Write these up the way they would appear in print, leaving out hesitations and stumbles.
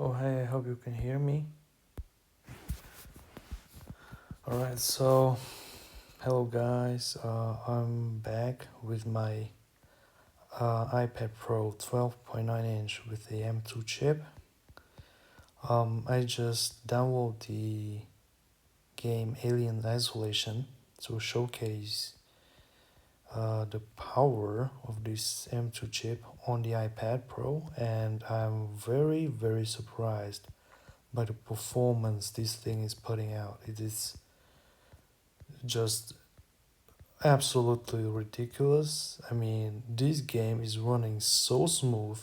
Oh, hey, I hope you can hear me. Alright, so hello guys. I'm back with my iPad Pro 12.9-inch with the M2 chip. I just downloaded the game Alien Isolation to showcase the power of this M2 chip on the iPad Pro, and I'm very, very surprised by the performance this thing is putting out. It is just absolutely ridiculous. I mean, this game is running so smooth.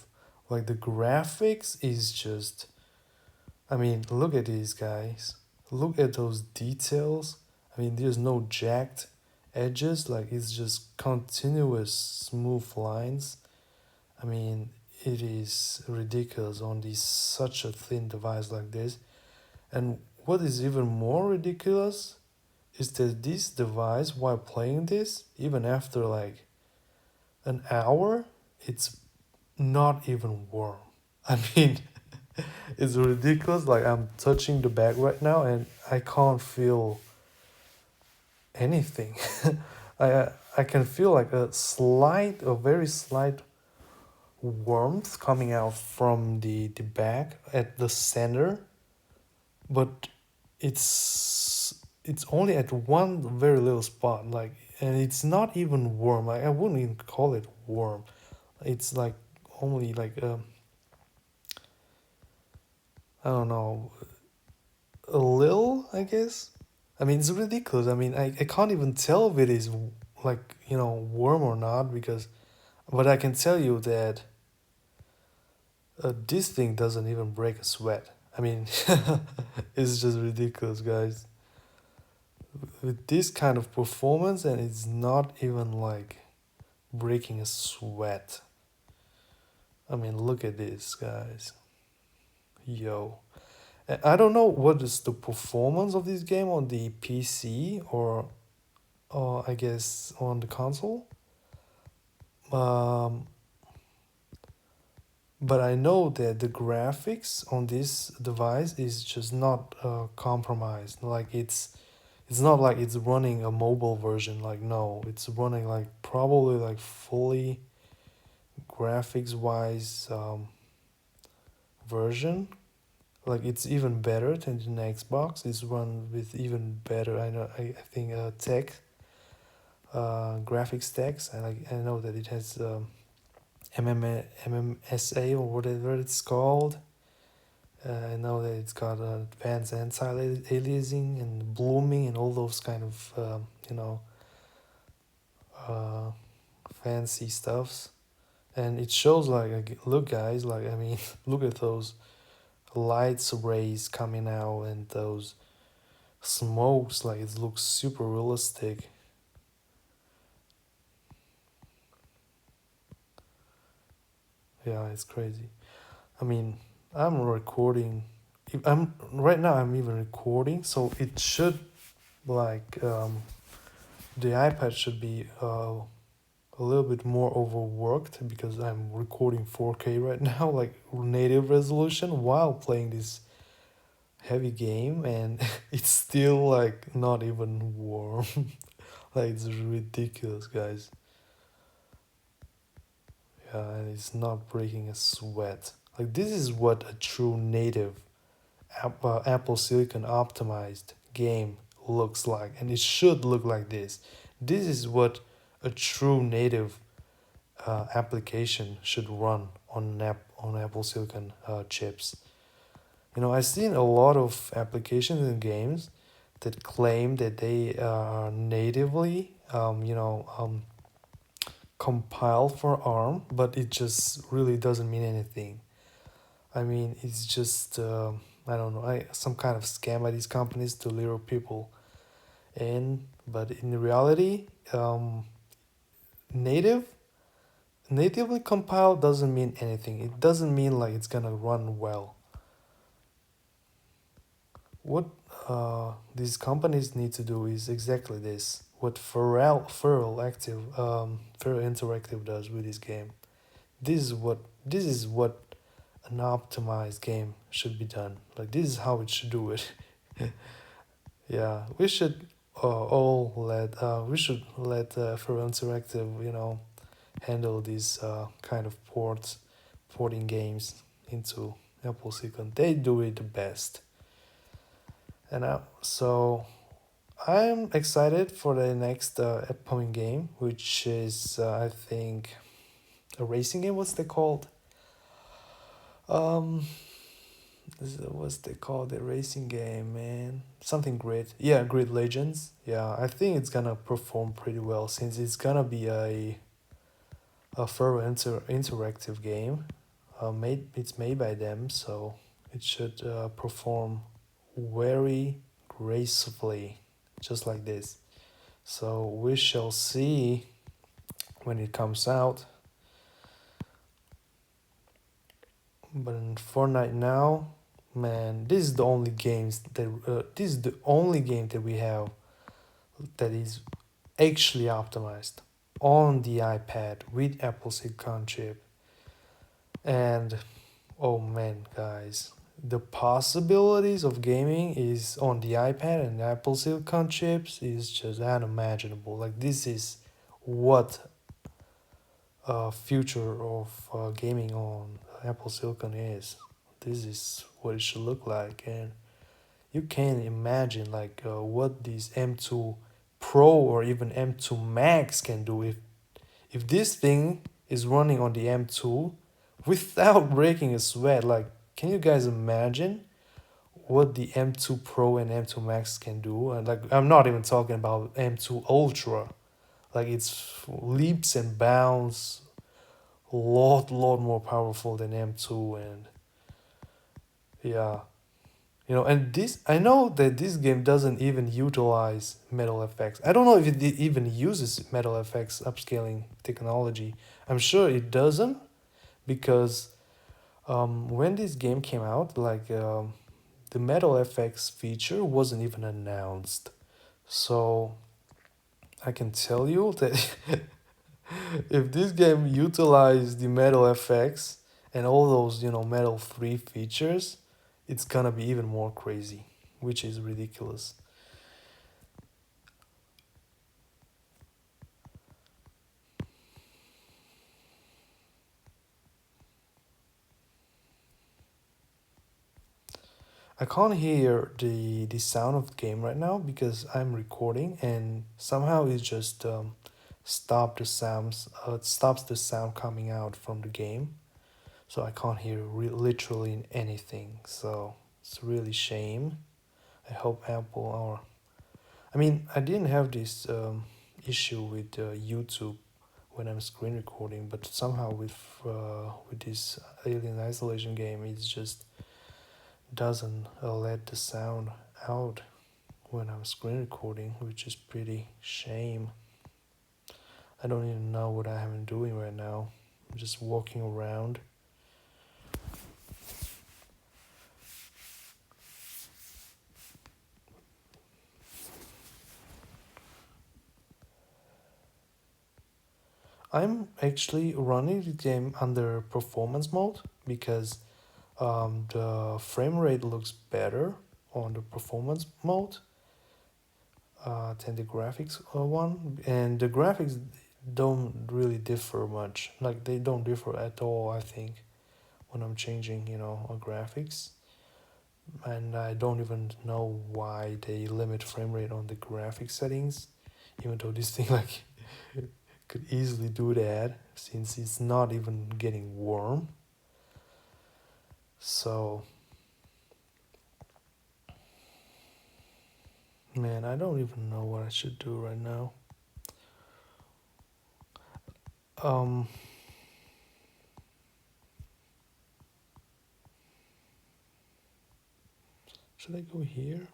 Like the graphics is just I mean, look at these guys. Look at those details. I mean, there's no jagged edges, like it's just continuous smooth lines. I mean, it is ridiculous on this such a thin device like this. And what is even more ridiculous is that this device, while playing this, even after like an hour, it's not even warm. I mean, it's ridiculous. Like I'm touching the back right now and I can't feel anything. I can feel like a very slight warmth coming out from the back at the center, but it's only at one very little spot, like, and it's not even warm. Like I wouldn't even call it warm. It's like only like I don't know, a little, I guess. I mean, it's ridiculous. I mean, I can't even tell if it is like, warm or not because, but I can tell you that this thing doesn't even break a sweat. I mean, it's just ridiculous, guys. With this kind of performance, and it's not even like breaking a sweat. I mean, look at this, guys. Yo. I don't know what is the performance of this game on the PC or I guess on the console. Um, but I know that the graphics on this device is just not compromised. Like it's not like it's running a mobile version. Like no, it's running like probably like fully graphics wise version. Like it's even better than the Xbox. It's run with even better. I know. I think tech graphics text, and I know that it has MMSA or whatever it's called. I know that it's got advanced anti-aliasing and blooming and all those kind of uh, fancy stuffs. And it shows like look guys, like I mean look at those lights rays coming out and those smokes, like it looks super realistic. Yeah, it's crazy. I mean, I'm recording. If I'm right now. I'm even recording, so it should like the iPad should be a little bit more overworked because I'm recording 4K right now, like native resolution, while playing this heavy game, and it's still like not even warm. Like it's ridiculous, guys. Yeah, and it's not breaking a sweat. Like this is what a true native Apple Silicon optimized game looks like, and it should look like this. This is what a true native application should run on Apple Silicon chips. I've seen a lot of applications and games that claim that they are natively, compiled for ARM, but it just really doesn't mean anything. I mean, it's just I don't know, some kind of scam by these companies to lure people in. But in reality, native natively compiled doesn't mean anything. It doesn't mean like it's gonna run well. What these companies need to do is exactly this. What Feral Interactive does with this game. This is what an optimized game should be done. Like this is how it should do it. Yeah, we should all let we should let for interactive, handle these kind of porting games into Apple Silicon. They do it the best, and I'm excited for the next upcoming game, which is I think a racing game. What's they called? Um, what's they called? The racing game, man. Something Grid. Yeah, Grid Legends. Yeah, I think it's gonna perform pretty well since it's gonna be a further interactive game. It's made by them, so it should perform very gracefully, just like this. So we shall see when it comes out. But in Fortnite now, man, this is the only games that this is the only game that we have that is actually optimized on the iPad with Apple Silicon chip. And oh man, guys, the possibilities of gaming is on the iPad and Apple Silicon chips is just unimaginable. Like this is what future of gaming on Apple Silicon is. This is what it should look like, and you can imagine like what these M2 Pro or even M2 Max can do if this thing is running on the M2 without breaking a sweat. Like, can you guys imagine what the M2 Pro and M2 Max can do? And like, I'm not even talking about M2 Ultra. Like, it's leaps and bounds lot more powerful than M2. And yeah, and this I know that this game doesn't even utilize metal effects. I don't know if it even uses metal effects upscaling technology. I'm sure it doesn't, because when this game came out, like the metal effects feature wasn't even announced. So I can tell you that if this game utilized the metal effects and all those, Metal 3 features, it's gonna be even more crazy, which is ridiculous. I can't hear the sound of the game right now because I'm recording and somehow it just stops the sound coming out from the game, so I can't hear literally anything. So it's really shame. I hope Apple or I mean I didn't have this issue with YouTube when I'm screen recording, but somehow with this Alien Isolation game, it's just doesn't let the sound out when I'm screen recording, which is pretty shame. I don't even know what I am doing right now. I'm just walking around. I'm actually running the game under performance mode because the frame rate looks better on the performance mode than the graphics one, and the graphics don't really differ much. Like they don't differ at all, I think, when I'm changing, graphics. And I don't even know why they limit frame rate on the graphic settings, even though this thing like could easily do that since it's not even getting warm. So man, I don't even know what I should do right now. Um, should I go here?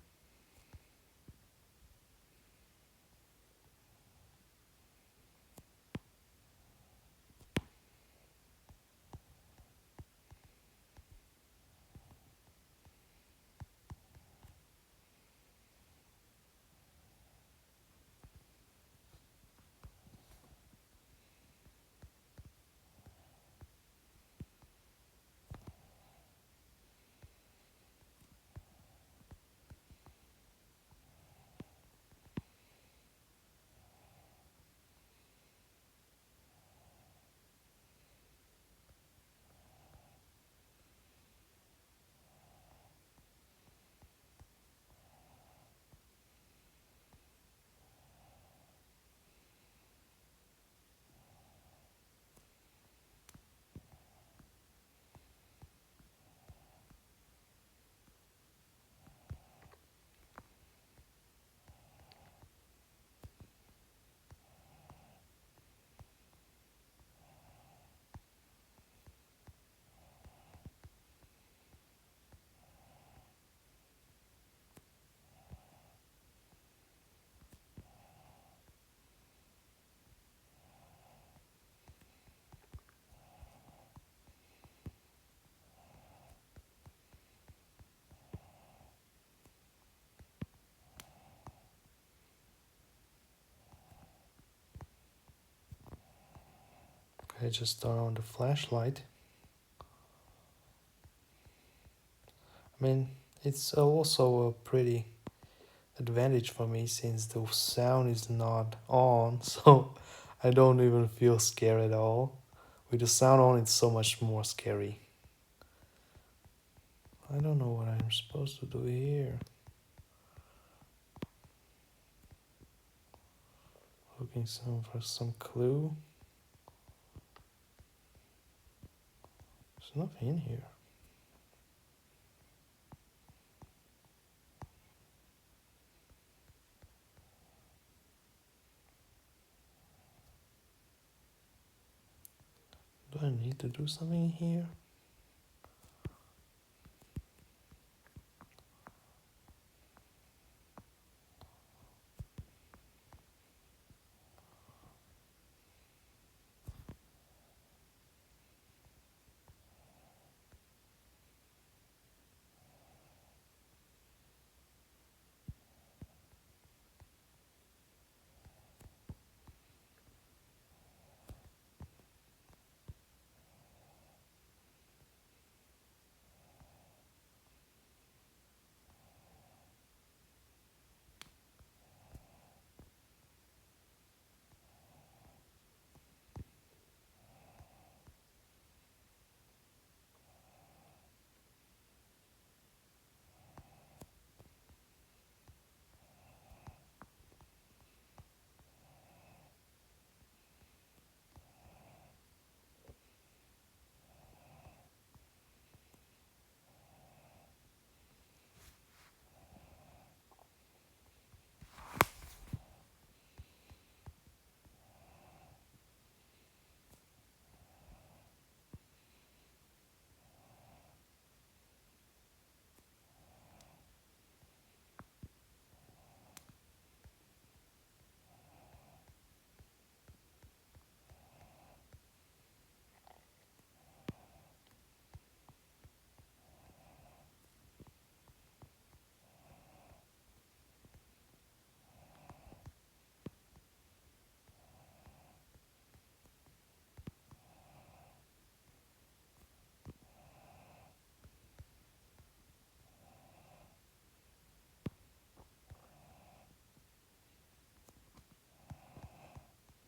I just turn on the flashlight. I mean, it's also a pretty advantage for me since the sound is not on, so I don't even feel scared at all. With the sound on, it's so much more scary. I don't know what I'm supposed to do here. Looking for some clue. There's nothing in here. Do I need to do something here?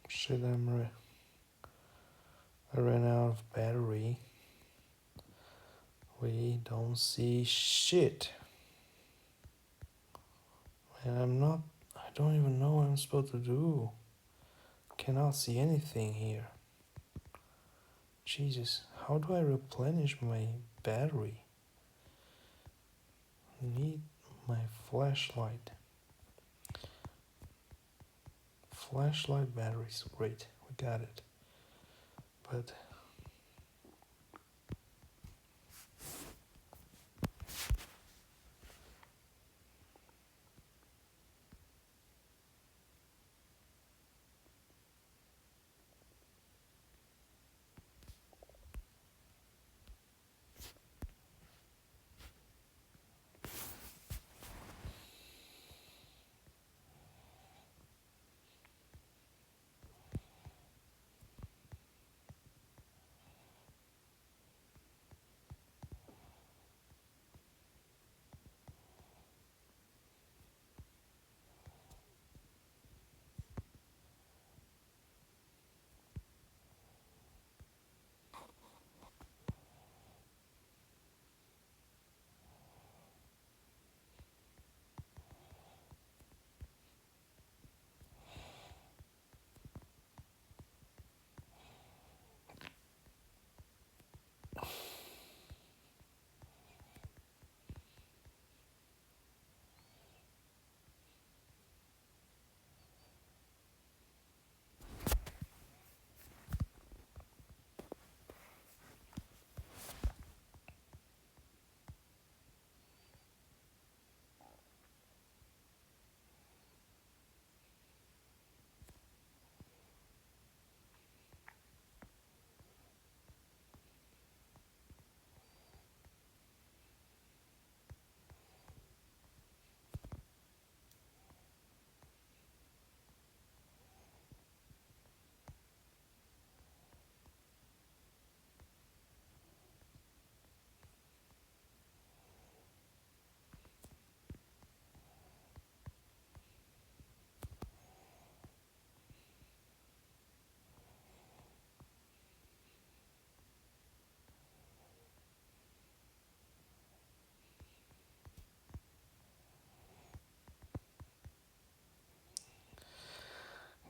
Shit, I ran out of battery. We don't see shit. And I don't even know what I'm supposed to do. Cannot see anything here. Jesus, how do I replenish my battery? Need my flashlight. Flashlight batteries, great, we got it. But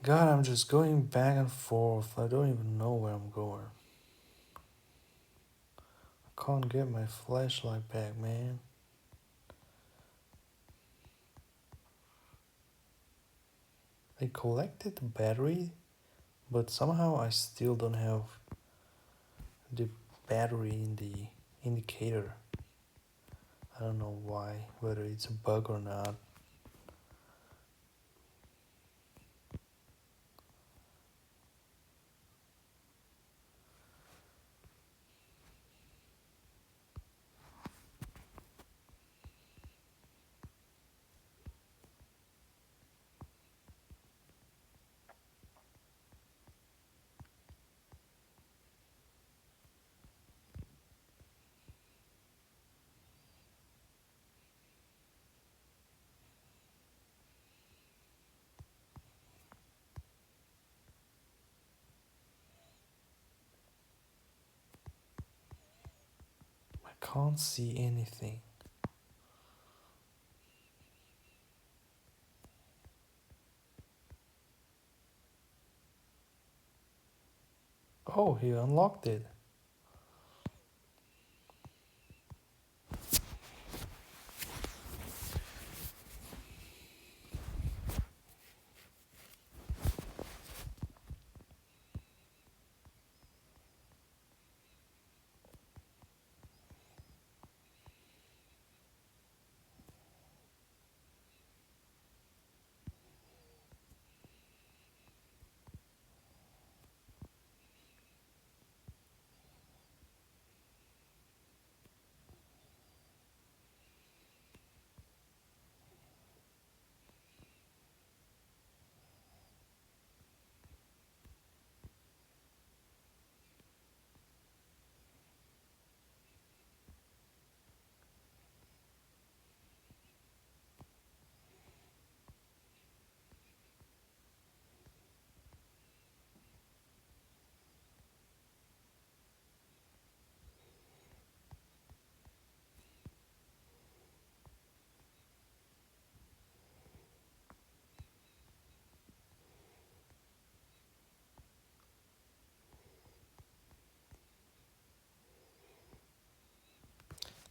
God, I'm just going back and forth. I don't even know where I'm going. I can't get my flashlight back, man. I collected the battery, but somehow I still don't have the battery in the indicator. I don't know why, whether it's a bug or not. I can't see anything. Oh, he unlocked it.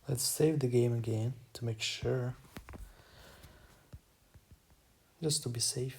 Let's save the game again to make sure, just to be safe.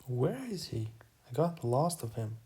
Where is he? I got lost of him.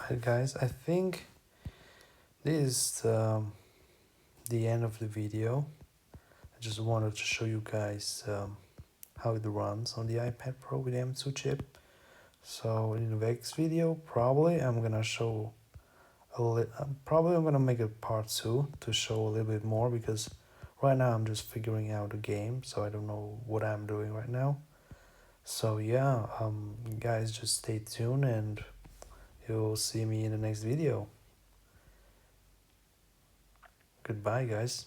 Alright guys, I think this is the end of the video. I just wanted to show you guys how it runs on the iPad Pro with M2 chip. So in the next video, probably I'm gonna show probably I'm gonna make a part 2 to show a little bit more, because right now I'm just figuring out the game, so I don't know what I'm doing right now. So yeah, guys, just stay tuned and you'll see me in the next video. Goodbye, guys.